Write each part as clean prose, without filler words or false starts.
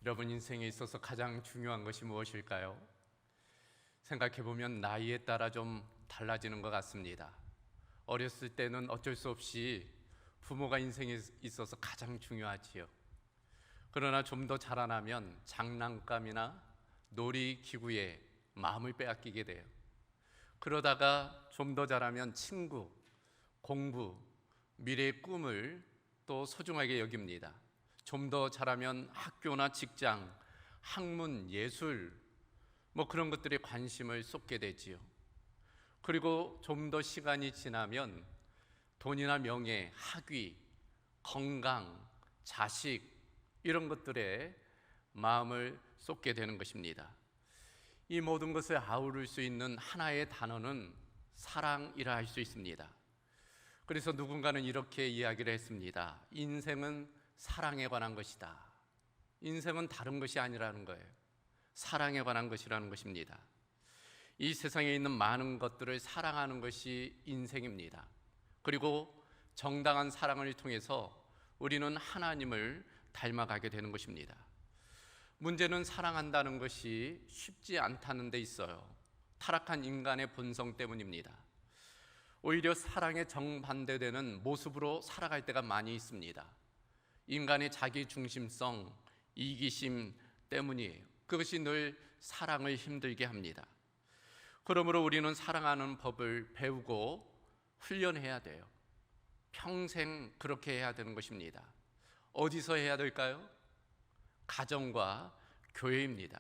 여러분 인생에 있어서 가장 중요한 것이 무엇일까요? 생각해보면 나이에 따라 좀 달라지는 것 같습니다. 어렸을 때는 어쩔 수 없이 부모가 인생에 있어서 가장 중요하지요. 그러나 좀 더 자라나면 장난감이나 놀이기구에 마음을 빼앗기게 돼요. 그러다가 좀 더 자라면 친구, 공부, 미래의 꿈을 또 소중하게 여깁니다. 좀 더 자라면 학교나 직장, 학문, 예술 그런 것들에 관심을 쏟게 되지요. 그리고 좀 더 시간이 지나면 돈이나 명예, 학위, 건강, 자식 이런 것들에 마음을 쏟게 되는 것입니다. 이 모든 것을 아우를 수 있는 하나의 단어는 사랑이라 할 수 있습니다. 그래서 누군가는 이렇게 이야기를 했습니다. 인생은 사랑에 관한 것이다. 인생은 다른 것이 아니라는 거예요. 사랑에 관한 것이라는 것입니다. 이 세상에 있는 많은 것들을 사랑하는 것이 인생입니다. 그리고 정당한 사랑을 통해서 우리는 하나님을 닮아가게 되는 것입니다. 문제는 사랑한다는 것이 쉽지 않다는 데 있어요. 타락한 인간의 본성 때문입니다. 오히려 사랑의 정반대되는 모습으로 살아갈 때가 많이 있습니다. 인간의 자기중심성, 이기심 때문이에요. 그것이 늘 사랑을 힘들게 합니다. 그러므로 우리는 사랑하는 법을 배우고 훈련해야 돼요. 평생 그렇게 해야 되는 것입니다. 어디서 해야 될까요? 가정과 교회입니다.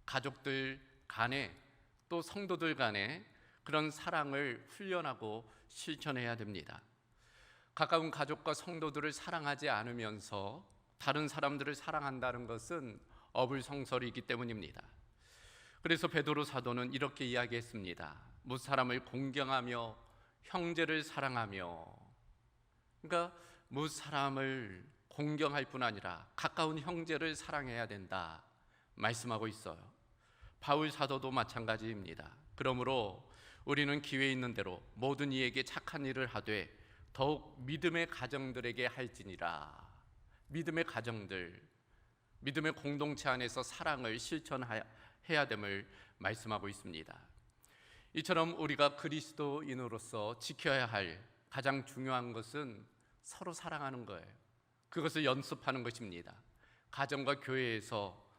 가족들 간에 또 성도들 간에 그런 사랑을 훈련하고 실천해야 됩니다. 가까운 가족과 성도들을 사랑하지 않으면서 다른 사람들을 사랑한다는 것은 어불성설이기 때문입니다. 그래서 베드로 사도는 이렇게 이야기했습니다. 무사람을 공경하며 형제를 사랑하며, 그러니까 무사람을 공경할 뿐 아니라 가까운 형제를 사랑해야 된다 말씀하고 있어요. 바울 사도도 마찬가지입니다. 그러므로 우리는 기회 있는 대로 모든 이에게 착한 일을 하되 더욱 믿음의 가정들에게 할지니라. 믿음의 가정들, 믿음의 공동체 안에서 사랑을 실천해야 됨을 말씀하고 있습니다. 이처럼 우리가 그리스도인으로서 지켜야 할 가장 중요한 것은 서로 사랑하는 거예요. 그것을 연습하는 것입니다. 가정과 교회에서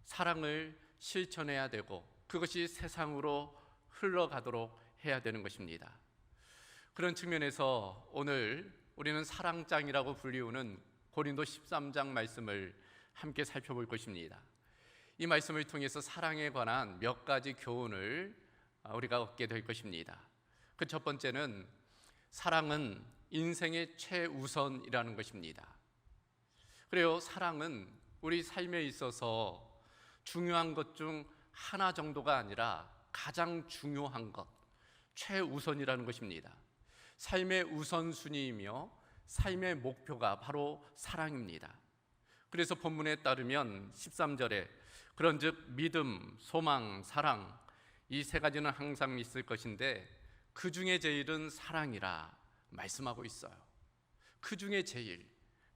사랑을 실천해야 되고 그것이 세상으로 흘러가도록 해야 되는 것입니다. 그런 측면에서 오늘 우리는 사랑장이라고 불리우는 고린도 13장 말씀을 함께 살펴볼 것입니다. 이 말씀을 통해서 사랑에 관한 몇 가지 교훈을 우리가 얻게 될 것입니다. 그 첫 번째는 사랑은 인생의 최우선이라는 것입니다. 그래요, 사랑은 우리 삶에 있어서 중요한 것 중 하나 정도가 아니라 가장 중요한 것, 최우선이라는 것입니다. 삶의 우선순위이며 삶의 목표가 바로 사랑입니다. 그래서 본문에 따르면 13절에 그런즉 믿음, 소망, 사랑 이 세 가지는 항상 있을 것인데 그 중에 제일은 사랑이라 말씀하고 있어요. 그 중에 제일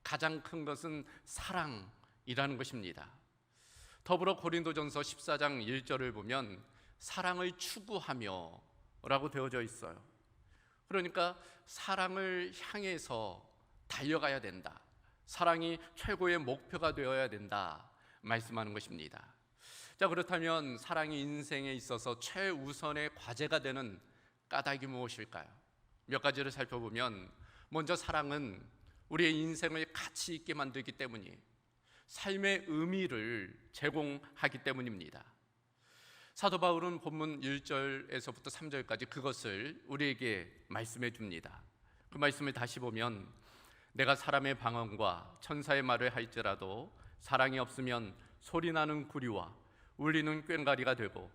가장 큰 것은 사랑이라는 것입니다. 더불어 고린도전서 14장 1절을 보면 사랑을 추구하며 라고 되어져 있어요. 그러니까 사랑을 향해서 달려가야 된다. 사랑이 최고의 목표가 되어야 된다 말씀하는 것입니다. 자, 그렇다면 사랑이 인생에 있어서 최우선의 과제가 되는 까닭이 무엇일까요? 몇 가지를 살펴보면 먼저 사랑은 우리의 인생을 가치 있게 만들기 때문이에요. 삶의 의미를 제공하기 때문입니다. 사도 바울은 본문 1절에서부터 3절까지 그것을 우리에게 말씀해 줍니다. 그 말씀을 다시 보면 내가 사람의 방언과 천사의 말을 할지라도 사랑이 없으면 소리나는 구리와 울리는 꽹과리가 되고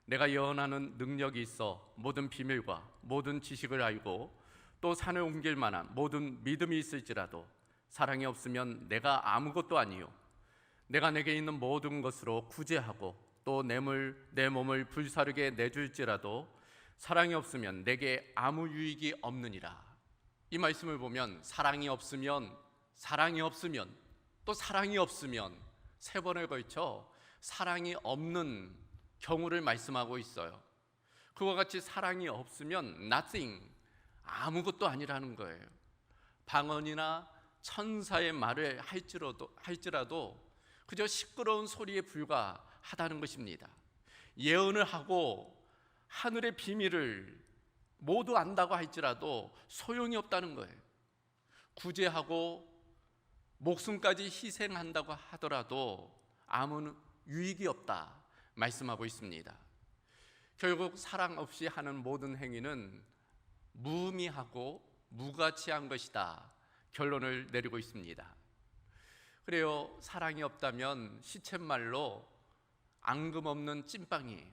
내가 예언하는 능력이 있어 모든 비밀과 모든 지식을 알고 또 산을 옮길 만한 모든 믿음이 있을지라도 사랑이 없으면 내가 아무것도 아니요 내가 내게 있는 모든 것으로 구제하고 또 내 몸을 불사르게 내줄지라도 사랑이 없으면 내게 아무 유익이 없느니라. 이 말씀을 보면 사랑이 없으면 또 사랑이 없으면 3번에 걸쳐 사랑이 없는 경우를 말씀하고 있어요. 그와 같이 사랑이 없으면 nothing, 아무것도 아니라는 거예요. 방언이나 천사의 말을 할지라도 그저 시끄러운 소리에 불과하다는 것입니다. 예언을 하고 하늘의 비밀을 모두 안다고 할지라도 소용이 없다는 거예요. 구제하고 목숨까지 희생한다고 하더라도 아무 유익이 없다 말씀하고 있습니다. 결국 사랑 없이 하는 모든 행위는 무의미하고 무가치한 것이다 결론을 내리고 있습니다. 그래요, 사랑이 없다면 시쳇말로 앙금 없는 찐빵이에요.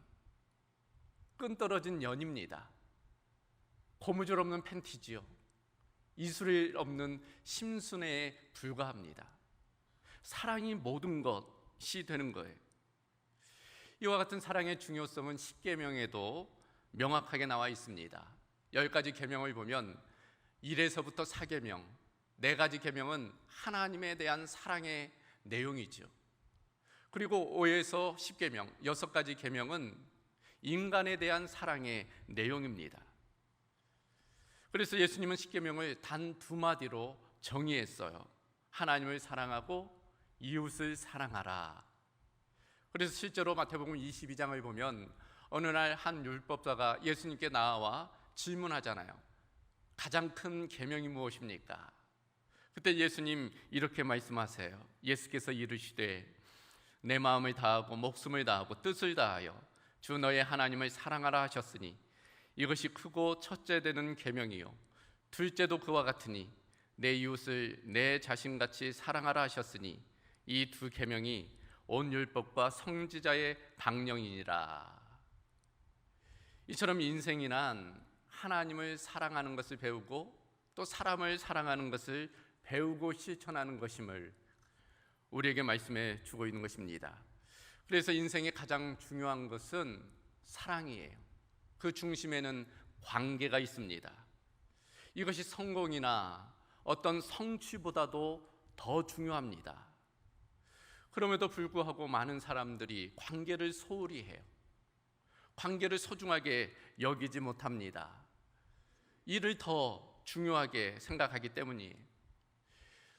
끈 떨어진 연입니다. 고무줄 없는 팬티지요. 이슬 없는 심순애에 불과합니다. 사랑이 모든 것이 되는 거예요. 이와 같은 사랑의 중요성은 십계명에도 명확하게 나와 있습니다. 10가지 계명을 보면 1에서부터 4계명, 4가지 계명은 하나님에 대한 사랑의 내용이죠. 그리고 5에서 10계명, 6가지 계명은 인간에 대한 사랑의 내용입니다. 그래서 예수님은 십계명을 단 2마디로 정의했어요. 하나님을 사랑하고 이웃을 사랑하라. 그래서 실제로 마태복음 22장을 보면 어느 날 한 율법사가 예수님께 나와 질문하잖아요. 가장 큰 계명이 무엇입니까? 그때 예수님 이렇게 말씀하세요. 예수께서 이르시되 내 마음을 다하고 목숨을 다하고 뜻을 다하여 주 너의 하나님을 사랑하라 하셨으니 이것이 크고 첫째 되는 계명이요 둘째도 그와 같으니 내 이웃을 내 자신같이 사랑하라 하셨으니 이 2 계명이 온 율법과 선지자의 강령이니라. 이처럼 인생이란 하나님을 사랑하는 것을 배우고 또 사람을 사랑하는 것을 배우고 실천하는 것임을 우리에게 말씀해 주고 있는 것입니다. 그래서 인생의 가장 중요한 것은 사랑이에요. 그 중심에는 관계가 있습니다. 이것이 성공이나 어떤 성취보다도 더 중요합니다. 그럼에도 불구하고 많은 사람들이 관계를 소홀히 해요. 관계를 소중하게 여기지 못합니다. 일을 더 중요하게 생각하기 때문이에요.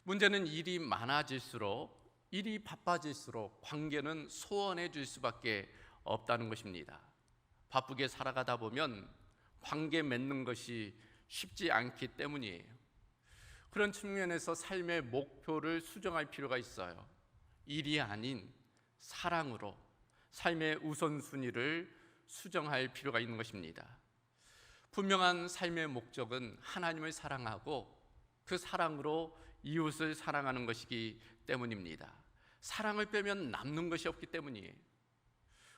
문제는 일이 많아질수록, 일이 바빠질수록 관계는 소원해질 수밖에 없다는 것입니다. 바쁘게 살아가다 보면 관계 맺는 것이 쉽지 않기 때문이에요. 그런 측면에서 삶의 목표를 수정할 필요가 있어요. 일이 아닌 사랑으로 삶의 우선순위를 수정할 필요가 있는 것입니다. 분명한 삶의 목적은 하나님을 사랑하고 그 사랑으로 이웃을 사랑하는 것이기 때문입니다. 사랑을 빼면 남는 것이 없기 때문이에요.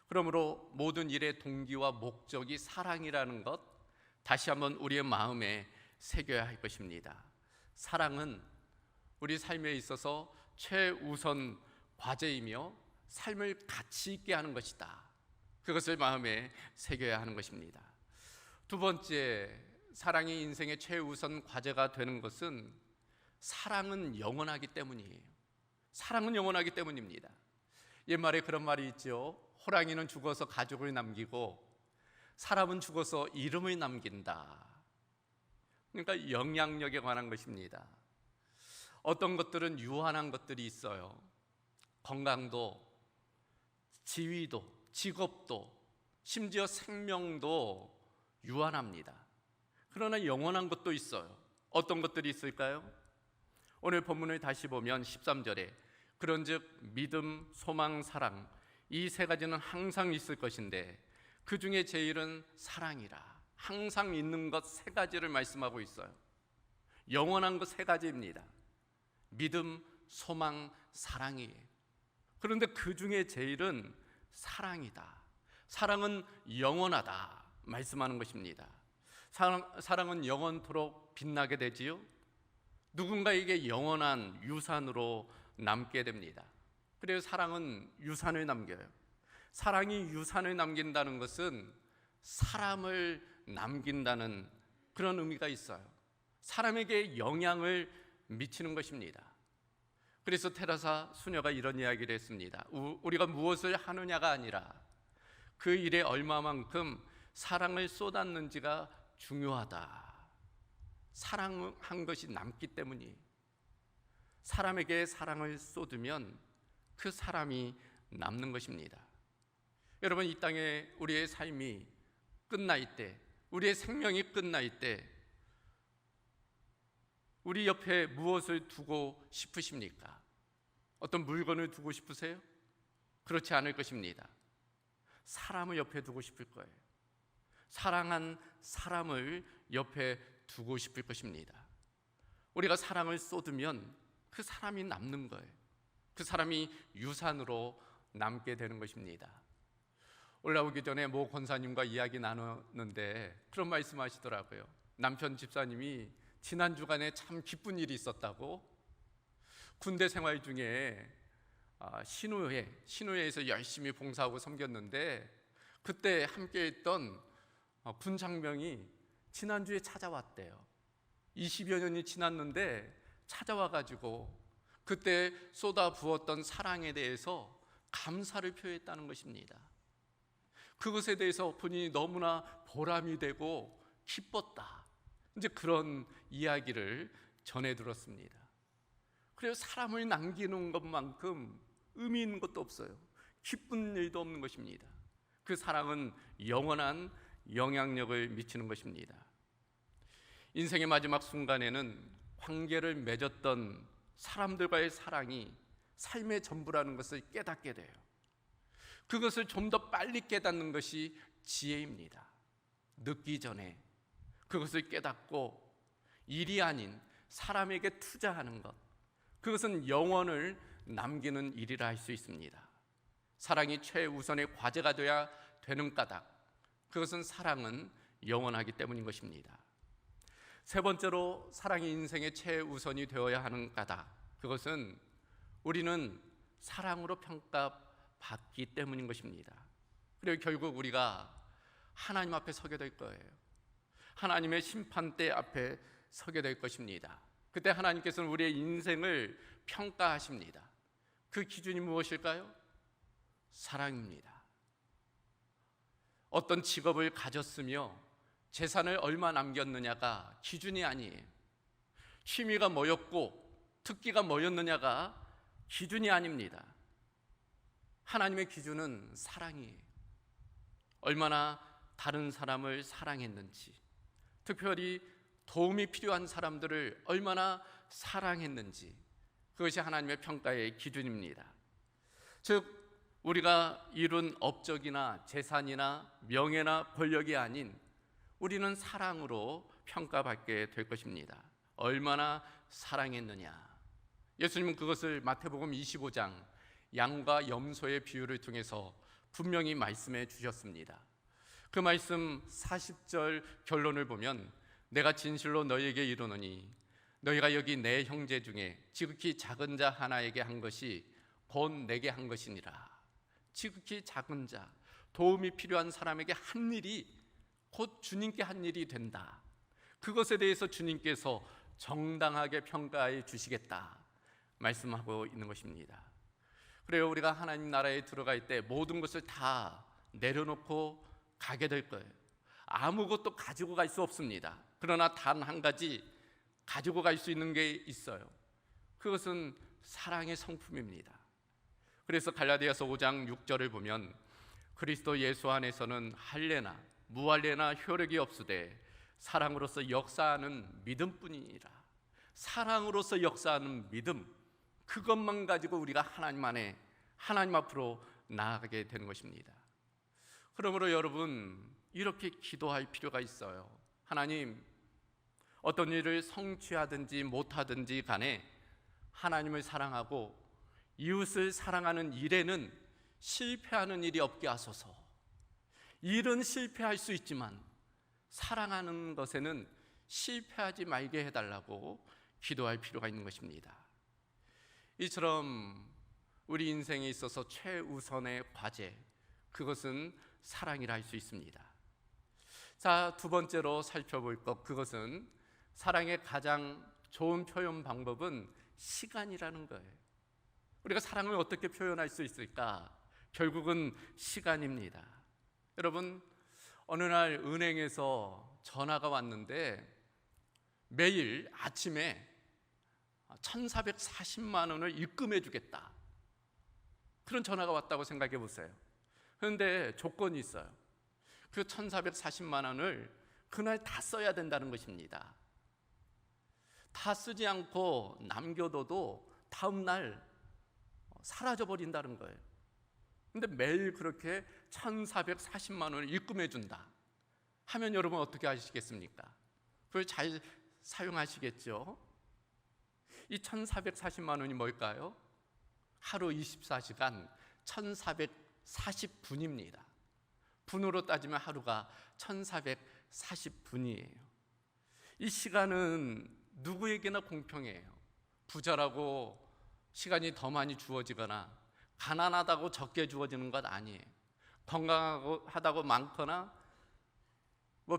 그러므로 모든 일의 동기와 목적이 사랑이라는 것 다시 한번 우리의 마음에 새겨야 할 것입니다. 사랑은 우리 삶에 있어서 최우선 과제이며 삶을 가치 있게 하는 것이다. 그것을 마음에 새겨야 하는 것입니다. 2번째, 사랑이 인생의 최우선 과제가 되는 것은 사랑은 영원하기 때문이에요. 사랑은 영원하기 때문입니다. 옛말에 그런 말이 있죠. 호랑이는 죽어서 가죽을 남기고 사람은 죽어서 이름을 남긴다. 그러니까 영향력에 관한 것입니다. 어떤 것들은 유한한 것들이 있어요. 건강도, 지위도, 직업도, 심지어 생명도 유한합니다. 그러나 영원한 것도 있어요. 어떤 것들이 있을까요? 오늘 본문을 다시 보면 13절에 그런즉 믿음, 소망, 사랑 이 3가지는 항상 있을 것인데 그 중에 제일은 사랑이라. 항상 있는 것 3가지를 말씀하고 있어요. 영원한 것 3가지입니다. 믿음, 소망, 사랑이에요. 그런데 그 중에 제일은 사랑이다. 사랑은 영원하다 말씀하는 것입니다. 사랑은 영원토록 빛나게 되지요. 누군가에게 영원한 유산으로 남게 됩니다. 그래서 사랑은 유산을 남겨요. 사랑이 유산을 남긴다는 것은 사람을 남긴다는 그런 의미가 있어요. 사람에게 영향을 미치는 것입니다. 그래서 테라사 수녀가 이런 이야기를 했습니다. 우리가 무엇을 하느냐가 아니라 그 일에 얼마만큼 사랑을 쏟았는지가 중요하다. 사랑한 것이 남기 때문이, 사람에게 사랑을 쏟으면 그 사람이 남는 것입니다. 여러분, 이 땅에 우리의 삶이 끝날 때, 우리의 생명이 끝날 때 우리 옆에 무엇을 두고 싶으십니까? 어떤 물건을 두고 싶으세요? 그렇지 않을 것입니다. 사람을 옆에 두고 싶을 거예요. 사랑한 사람을 옆에 두고 싶을 것입니다. 우리가 사랑을 쏟으면 그 사람이 남는 거예요. 그 사람이 유산으로 남게 되는 것입니다. 올라오기 전에 모 권사님과 이야기 나눴는데 그런 말씀 하시더라고요. 남편 집사님이 지난 주간에 참 기쁜 일이 있었다고, 군대 생활 중에 신우회에서 열심히 봉사하고 섬겼는데 그때 함께했던 군 장병이 지난주에 찾아왔대요. 20여 년이 지났는데 찾아와가지고 그때 쏟아부었던 사랑에 대해서 감사를 표했다는 것입니다. 그것에 대해서 본인이 너무나 보람이 되고 기뻤다, 이제 그런 이야기를 전해 들었습니다. 그래서 사람을 남기는 것만큼 의미 있는 것도 없어요. 기쁜 일도 없는 것입니다. 그 사랑은 영원한 영향력을 미치는 것입니다. 인생의 마지막 순간에는 관계를 맺었던 사람들과의 사랑이 삶의 전부라는 것을 깨닫게 돼요. 그것을 좀 더 빨리 깨닫는 것이 지혜입니다. 늦기 전에 그것을 깨닫고 일이 아닌 사람에게 투자하는 것, 그것은 영원을 남기는 일이라 할 수 있습니다. 사랑이 최우선의 과제가 되어야 되는 까닭, 그것은 사랑은 영원하기 때문인 것입니다. 세 번째로 사랑이 인생의 최우선이 되어야 하는 까닭, 그것은 우리는 사랑으로 평가받기 때문인 것입니다. 그리고 결국 우리가 하나님 앞에 서게 될 거예요. 하나님의 심판대 앞에 서게 될 것입니다. 그때 하나님께서는 우리의 인생을 평가하십니다. 그 기준이 무엇일까요? 사랑입니다. 어떤 직업을 가졌으며 재산을 얼마 남겼느냐가 기준이 아니에요. 취미가 뭐였고 특기가 뭐였느냐가 기준이 아닙니다. 하나님의 기준은 사랑이에요. 얼마나 다른 사람을 사랑했는지, 특별히 도움이 필요한 사람들을 얼마나 사랑했는지, 그것이 하나님의 평가의 기준입니다. 즉 우리가 이룬 업적이나 재산이나 명예나 권력이 아닌 우리는 사랑으로 평가받게 될 것입니다. 얼마나 사랑했느냐. 예수님은 그것을 마태복음 25장 양과 염소의 비유를 통해서 분명히 말씀해 주셨습니다. 그 말씀 40절 결론을 보면 내가 진실로 너희에게 이르노니 너희가 여기 내 형제 중에 지극히 작은 자 하나에게 한 것이 곧 내게 한 것이니라. 지극히 작은 자, 도움이 필요한 사람에게 한 일이 곧 주님께 한 일이 된다. 그것에 대해서 주님께서 정당하게 평가해 주시겠다 말씀하고 있는 것입니다. 그래요, 우리가 하나님 나라에 들어갈 때 모든 것을 다 내려놓고 가게 될 거예요. 아무것도 가지고 갈 수 없습니다. 그러나 단 한 가지 가지고 갈 수 있는 게 있어요. 그것은 사랑의 성품입니다. 그래서 갈라디아서 5장 6절을 보면 그리스도 예수 안에서는 할례나 무할례나 효력이 없으되 사랑으로서 역사하는 믿음뿐이니라. 사랑으로서 역사하는 믿음, 그것만 가지고 우리가 하나님 앞으로 나아가게 되는 것입니다. 그러므로 여러분, 이렇게 기도할 필요가 있어요. 하나님, 어떤 일을 성취하든지 못하든지 간에 하나님을 사랑하고 이웃을 사랑하는 일에는 실패하는 일이 없게 하소서. 일은 실패할 수 있지만 사랑하는 것에는 실패하지 말게 해달라고 기도할 필요가 있는 것입니다. 이처럼 우리 인생에 있어서 최우선의 과제, 그것은 사랑이라 할 수 있습니다. 자, 두 번째로 살펴볼 것, 그것은 사랑의 가장 좋은 표현 방법은 시간이라는 거예요. 우리가 사랑을 어떻게 표현할 수 있을까? 결국은 시간입니다. 여러분, 어느 날 은행에서 전화가 왔는데 매일 아침에 1,440만 원을 입금해 주겠다, 그런 전화가 왔다고 생각해 보세요. 그런데 조건이 있어요. 그 1,440만 원을 그날 다 써야 된다는 것입니다. 다 쓰지 않고 남겨둬도 다음 날 사라져 버린다는 거예요. 근데 매일 그렇게 1,440만 원을 입금해 준다 하면 여러분 어떻게 하시겠습니까? 그걸 잘 사용하시겠죠? 이 1,440만 원이 뭘까요? 하루 24시간 1,440분입니다. 분으로 따지면 하루가 1,440분이에요. 이 시간은 누구에게나 공평해요. 부자라고 시간이 더 많이 주어지거나 가난하다고 적게 주어지는 것 아니에요. 건강하다고 많거나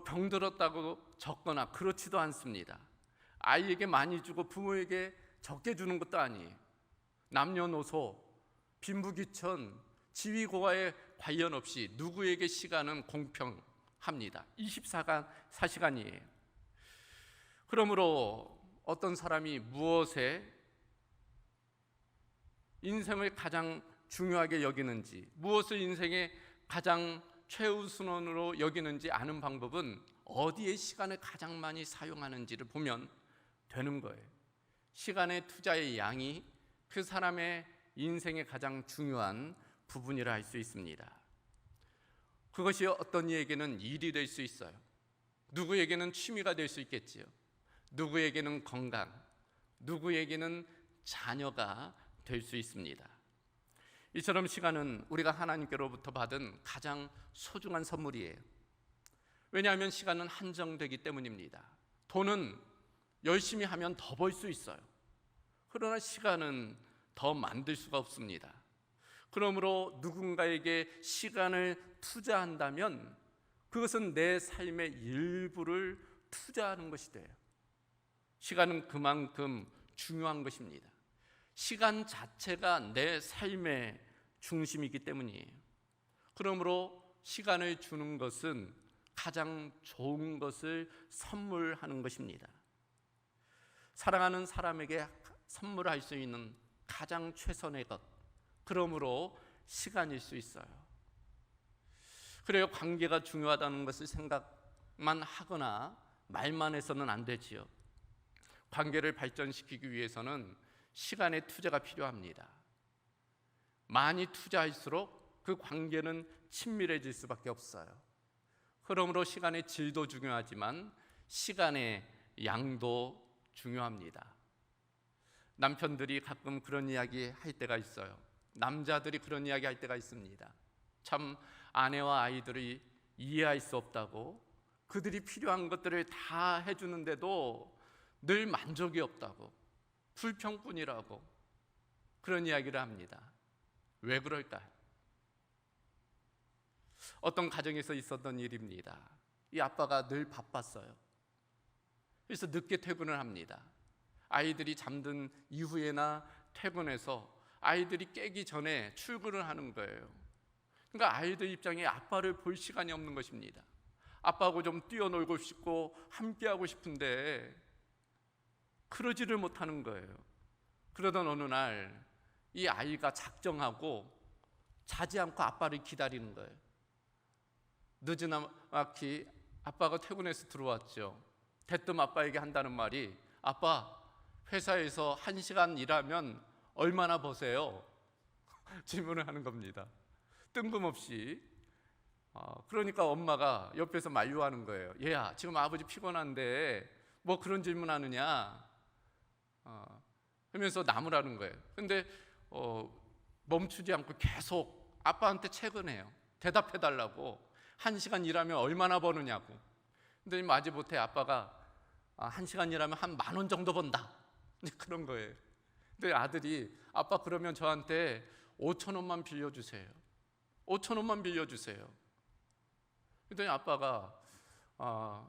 병들었다고 적거나 그렇지도 않습니다. 아이에게 많이 주고 부모에게 적게 주는 것도 아니에요. 남녀노소, 빈부귀천, 지위고하에 관련 없이 누구에게 시간은 공평합니다. 24시간이에요. 그러므로 어떤 사람이 무엇에 인생을 가장 중요하게 여기는지, 무엇을 인생의 가장 최우선으로 여기는지 아는 방법은 어디에 시간을 가장 많이 사용하는지를 보면 되는 거예요. 시간의 투자의 양이 그 사람의 인생의 가장 중요한 부분이라 할 수 있습니다. 그것이 어떤 이에게는 일이 될 수 있어요. 누구에게는 취미가 될 수 있겠지요. 누구에게는 건강, 누구에게는 자녀가 될 수 있습니다. 이처럼 시간은 우리가 하나님께로부터 받은 가장 소중한 선물이에요. 왜냐하면 시간은 한정되기 때문입니다. 돈은 열심히 하면 더 벌 수 있어요. 그러나 시간은 더 만들 수가 없습니다. 그러므로 누군가에게 시간을 투자한다면 그것은 내 삶의 일부를 투자하는 것이 돼요. 시간은 그만큼 중요한 것입니다. 시간 자체가 내 삶의 중심이기 때문이에요. 그러므로 시간을 주는 것은 가장 좋은 것을 선물하는 것입니다. 사랑하는 사람에게 선물할 수 있는 가장 최선의 것, 그러므로 시간일 수 있어요. 그래요, 관계가 중요하다는 것을 생각만 하거나 말만 해서는 안 되지요. 관계를 발전시키기 위해서는 시간의 투자가 필요합니다. 많이 투자할수록 그 관계는 친밀해질 수밖에 없어요. 그러므로 시간의 질도 중요하지만 시간의 양도 중요합니다. 남편들이 가끔 그런 이야기 할 때가 있어요. 남자들이 그런 이야기 할 때가 있습니다. 참 아내와 아이들이 이해할 수 없다고, 그들이 필요한 것들을 다 해주는데도 늘 만족이 없다고, 불평뿐이라고 그런 이야기를 합니다. 왜 그럴까요? 어떤 가정에서 있었던 일입니다. 이 아빠가 늘 바빴어요. 그래서 늦게 퇴근을 합니다. 아이들이 잠든 이후에나 퇴근해서 아이들이 깨기 전에 출근을 하는 거예요. 그러니까 아이들 입장에 아빠를 볼 시간이 없는 것입니다. 아빠하고 좀 뛰어놀고 싶고 함께하고 싶은데 그러지를 못하는 거예요. 그러던 어느 날 이 아이가 작정하고 자지 않고 아빠를 기다리는 거예요. 늦지막히 아빠가 퇴근해서 들어왔죠. 대뜸 아빠에게 한다는 말이, 아빠, 회사에서 1시간 일하면 얼마나 버세요? 질문을 하는 겁니다. 뜬금없이. 그러니까 엄마가 옆에서 만류하는 거예요. 얘야, 지금 아버지 피곤한데 뭐 그런 질문 하느냐 하면서 나무라는 거예요. 근데 멈추지 않고 계속 아빠한테 채근해요. 대답해달라고. 1시간 일하면 얼마나 버느냐고. 근데 마지못해 아빠가 1시간 일하면 한 10,000원 정도 번다, 그런 거예요. 근데 아들이, 아빠 그러면 저한테 5,000원만 빌려주세요. 5,000원만 빌려주세요. 그랬더니 아빠가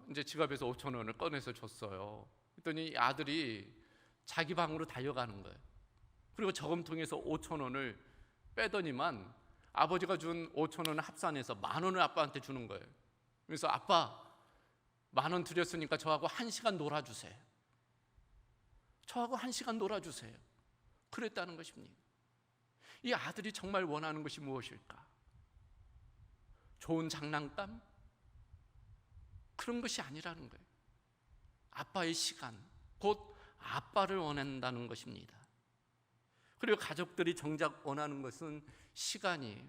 이제 지갑에서 5,000원을 꺼내서 줬어요. 그랬더니 아들이 자기 방으로 달려가는 거예요. 그리고 저금통에서 5천 원을 빼더니만 아버지가 준 5천 원을 합산해서 10,000원을 아빠한테 주는 거예요. 그래서 아빠 10,000원 드렸으니까 저하고 1시간 놀아주세요. 저하고 1시간 놀아주세요. 그랬다는 것입니다. 이 아들이 정말 원하는 것이 무엇일까? 좋은 장난감? 그런 것이 아니라는 거예요. 아빠의 시간, 곧 아빠를 원한다는 것입니다. 그리고 가족들이 정작 원하는 것은 시간이에요.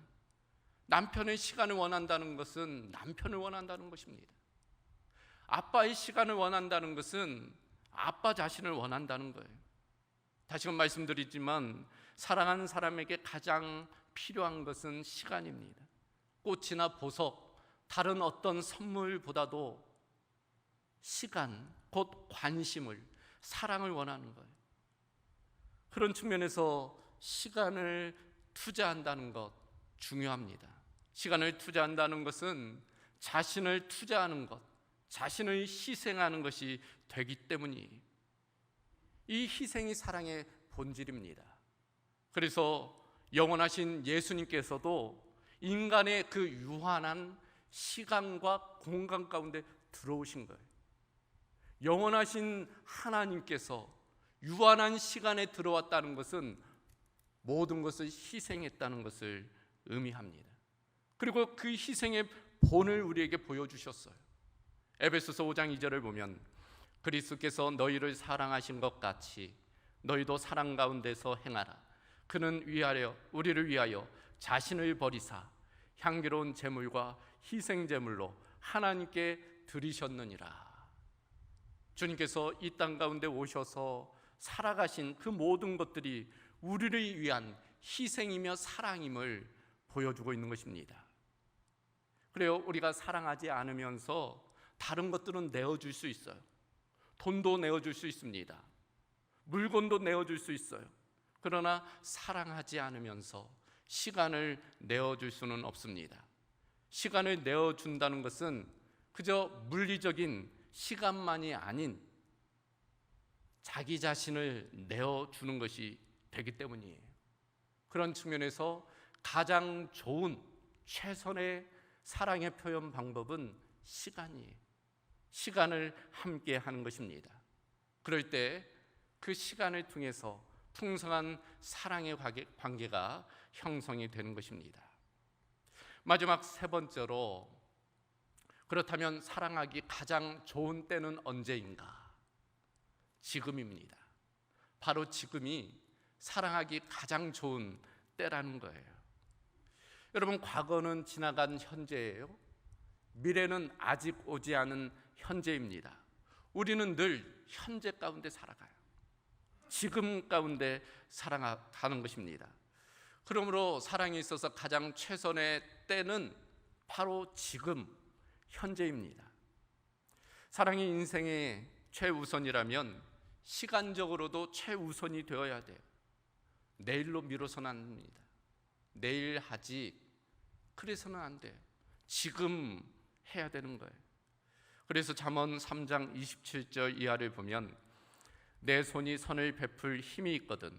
남편의 시간을 원한다는 것은 남편을 원한다는 것입니다. 아빠의 시간을 원한다는 것은 아빠 자신을 원한다는 거예요. 다시금 말씀드리지만 사랑하는 사람에게 가장 필요한 것은 시간입니다. 꽃이나 보석, 다른 어떤 선물보다도 시간, 곧 관심을, 사랑을 원하는 거예요. 그런 측면에서 시간을 투자한다는 것 중요합니다. 시간을 투자한다는 것은 자신을 투자하는 것, 자신을 희생하는 것이 되기 때문이 이 희생이 사랑의 본질입니다. 그래서 영원하신 예수님께서도 인간의 그 유한한 시간과 공간 가운데 들어오신 거예요. 영원하신 하나님께서 유한한 시간에 들어왔다는 것은 모든 것을 희생했다는 것을 의미합니다. 그리고 그 희생의 본을 우리에게 보여주셨어요. 에베소서 5장 2절을 보면 그리스도께서 너희를 사랑하신 것 같이 너희도 사랑 가운데서 행하라. 그는 우리를 위하여 자신을 버리사 향기로운 제물과 희생 제물로 하나님께 드리셨느니라. 주님께서 이 땅 가운데 오셔서 살아가신 그 모든 것들이 우리를 위한 희생이며 사랑임을 보여주고 있는 것입니다. 그래요, 우리가 사랑하지 않으면서 다른 것들은 내어줄 수 있어요. 돈도 내어줄 수 있습니다. 물건도 내어줄 수 있어요. 그러나 사랑하지 않으면서 시간을 내어줄 수는 없습니다. 시간을 내어준다는 것은 그저 물리적인 시간만이 아닌 자기 자신을 내어주는 것이 되기 때문이에요. 그런 측면에서 가장 좋은 최선의 사랑의 표현 방법은 시간이에요. 시간을 함께 하는 것입니다. 그럴 때 그 시간을 통해서 풍성한 사랑의 관계가 형성이 되는 것입니다. 마지막 세 번째로, 그렇다면 사랑하기 가장 좋은 때는 언제인가? 지금입니다. 바로 지금이 사랑하기 가장 좋은 때라는 거예요. 여러분, 과거는 지나간 현재예요. 미래는 아직 오지 않은 현재입니다. 우리는 늘 현재 가운데 살아가요. 지금 가운데 살아가는 것입니다. 그러므로 사랑에 있어서 가장 최선의 때는 바로 지금, 현재입니다. 사랑이 인생의 최우선이라면 시간적으로도 최우선이 되어야 돼요. 내일로 미뤄서는 안 됩니다. 내일 하지, 그래서는 안 돼요. 지금 해야 되는 거예요. 그래서 잠언 3장 27절 이하를 보면 내 손이 선을 베풀 힘이 있거든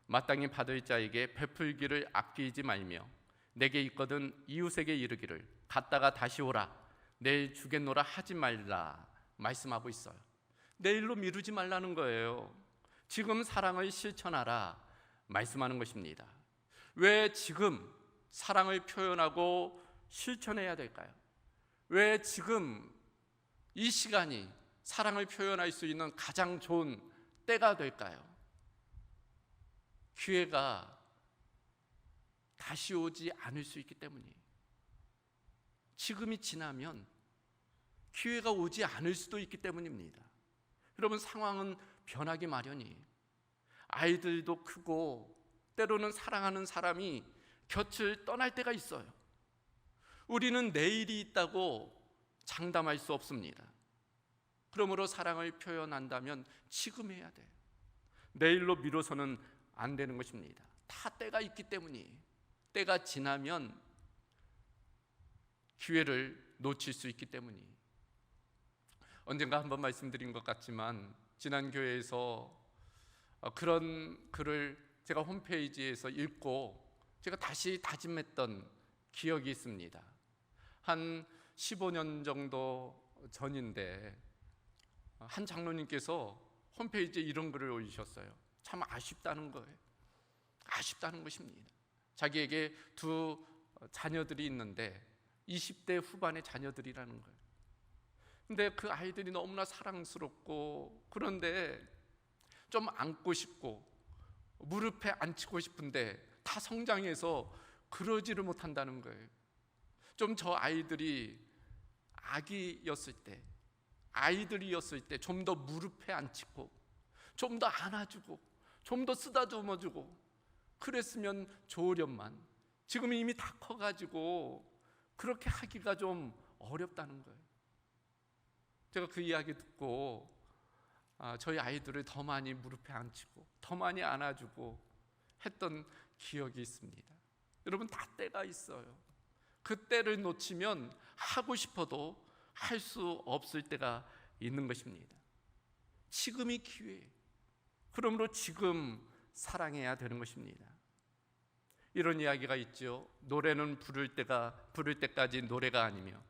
마땅히 받을 자에게 베풀기를 아끼지 말며 내게 있거든 이웃에게 이르기를 갔다가 다시 오라 내일 주겠노라 하지 말라 말씀하고 있어요. 내일로 미루지 말라는 거예요. 지금 사랑을 실천하라 말씀하는 것입니다. 왜 지금 사랑을 표현하고 실천해야 될까요? 왜 지금 이 시간이 사랑을 표현할 수 있는 가장 좋은 때가 될까요? 기회가 다시 오지 않을 수 있기 때문이에요. 지금이 지나면 기회가 오지 않을 수도 있기 때문입니다. 여러분, 상황은 변하기 마련이에요. 아이들도 크고 때로는 사랑하는 사람이 곁을 떠날 때가 있어요. 우리는 내일이 있다고 장담할 수 없습니다. 그러므로 사랑을 표현한다면 지금 해야 돼요. 내일로 미뤄서는 안 되는 것입니다. 다 때가 있기 때문이에요. 때가 지나면 기회를 놓칠 수 있기 때문이에요. 언젠가 한번 말씀드린 것 같지만 지난 교회에서 그런 글을 제가 홈페이지에서 읽고 제가 다시 다짐했던 기억이 있습니다. 한 15년 정도 전인데 한 장로님께서 홈페이지에 이런 글을 올리셨어요. 참 아쉽다는 거예요. 아쉽다는 것입니다. 자기에게 두 자녀들이 있는데 20대 후반의 자녀들이라는 거예요. 근데 그 아이들이 너무나 사랑스럽고 그런데 좀 안고 싶고 무릎에 앉히고 싶은데 다 성장해서 그러지를 못한다는 거예요. 좀 저 아이들이 아이들이었을 때 좀 더 무릎에 앉히고 좀 더 안아주고 좀 더 쓰다듬어주고 그랬으면 좋으련만 지금 이미 다 커가지고 그렇게 하기가 좀 어렵다는 거예요. 제가 그 이야기 듣고 저희 아이들을 더 많이 무릎에 앉히고 더 많이 안아주고 했던 기억이 있습니다. 여러분, 다 때가 있어요. 그 때를 놓치면 하고 싶어도 할 수 없을 때가 있는 것입니다. 지금이 기회예요. 그러므로 지금 사랑해야 되는 것입니다. 이런 이야기가 있죠. 노래는 부를 때까지 노래가 아니며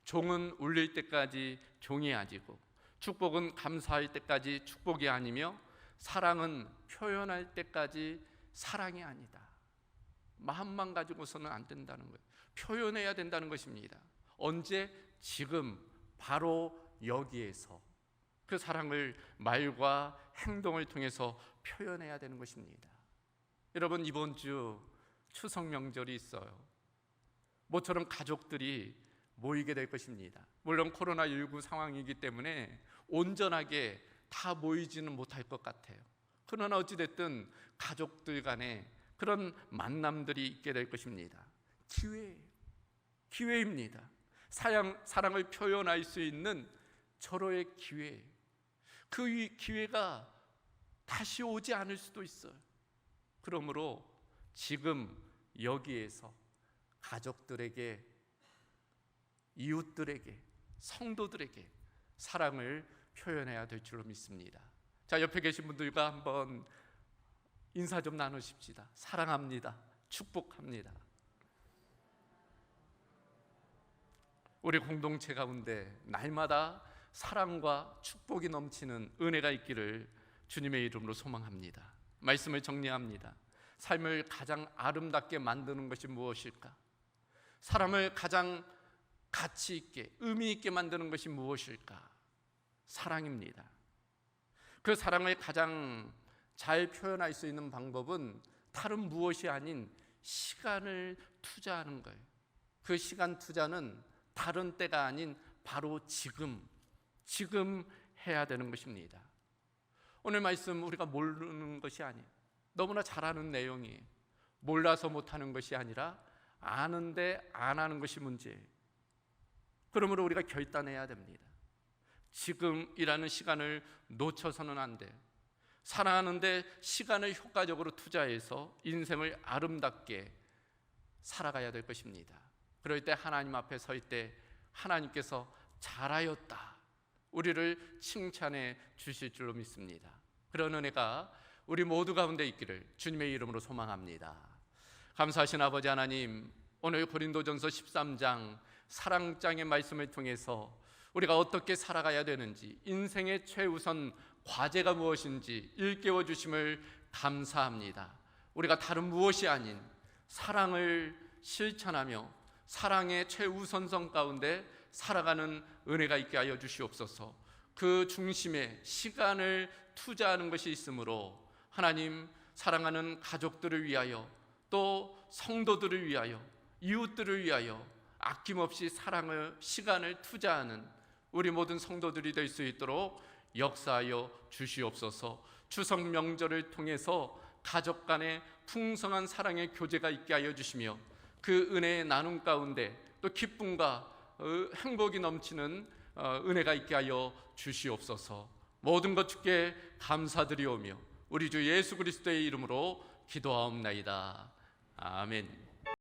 종은 울릴 때까지 종이 아니고 축복은 감사할 때까지 축복이 아니며 사랑은 표현할 때까지 사랑이 아니다. 마음만 가지고서는 안 된다는 거예요. 표현해야 된다는 것입니다. 언제? 지금 바로 여기에서 그 사랑을 말과 행동을 통해서 표현해야 되는 것입니다. 여러분, 이번 주 추석 명절이 있어요. 모처럼 가족들이 모이게 될 것입니다. 물론 코로나19 상황이기 때문에 온전하게 다 모이지는 못할 것 같아요. 그러나 어찌됐든 가족들 간에 그런 만남들이 있게 될 것입니다. 기회입니다. 사랑을 표현할 수 있는 절호의 기회. 그 기회가 다시 오지 않을 수도 있어요. 그러므로 지금 여기에서 가족들에게, 이웃들에게, 성도들에게 사랑을 표현해야 될 줄로 믿습니다. 자, 옆에 계신 분들과 한번 인사 좀 나누십시다. 사랑합니다. 축복합니다. 우리 공동체 가운데 날마다 사랑과 축복이 넘치는 은혜가 있기를 주님의 이름으로 소망합니다. 말씀을 정리합니다. 삶을 가장 아름답게 만드는 것이 무엇일까? 사람을 가장 가치 있게, 의미 있게 만드는 것이 무엇일까? 사랑입니다. 그 사랑을 가장 잘 표현할 수 있는 방법은 다른 무엇이 아닌 시간을 투자하는 거예요. 그 시간 투자는 다른 때가 아닌 바로 지금 해야 되는 것입니다. 오늘 말씀 우리가 모르는 것이 아니에요. 너무나 잘 아는 내용이에요. 몰라서 못하는 것이 아니라 아는데 안 하는 것이 문제예요. 그러므로 우리가 결단해야 됩니다. 지금이라는 시간을 놓쳐서는 안 돼요. 사랑하는데 시간을 효과적으로 투자해서 인생을 아름답게 살아가야 될 것입니다. 그럴 때 하나님 앞에 설 때 하나님께서 잘하였다, 우리를 칭찬해 주실 줄로 믿습니다. 그런 은혜가 우리 모두 가운데 있기를 주님의 이름으로 소망합니다. 감사하신 아버지 하나님, 오늘 고린도전서 13장 사랑장의 말씀을 통해서 우리가 어떻게 살아가야 되는지, 인생의 최우선 과제가 무엇인지 일깨워 주심을 감사합니다. 우리가 다른 무엇이 아닌 사랑을 실천하며 사랑의 최우선성 가운데 살아가는 은혜가 있게 하여 주시옵소서. 그 중심에 시간을 투자하는 것이 있으므로 하나님, 사랑하는 가족들을 위하여, 또 성도들을 위하여, 이웃들을 위하여 아낌없이 시간을 투자하는 우리 모든 성도들이 될 수 있도록 역사하여 주시옵소서. 추석 명절을 통해서 가족 간의 풍성한 사랑의 교제가 있게 하여 주시며 그 은혜의 나눔 가운데 또 기쁨과 행복이 넘치는 은혜가 있게 하여 주시옵소서. 모든 것 주께 감사드리오며 우리 주 예수 그리스도의 이름으로 기도하옵나이다. 아멘.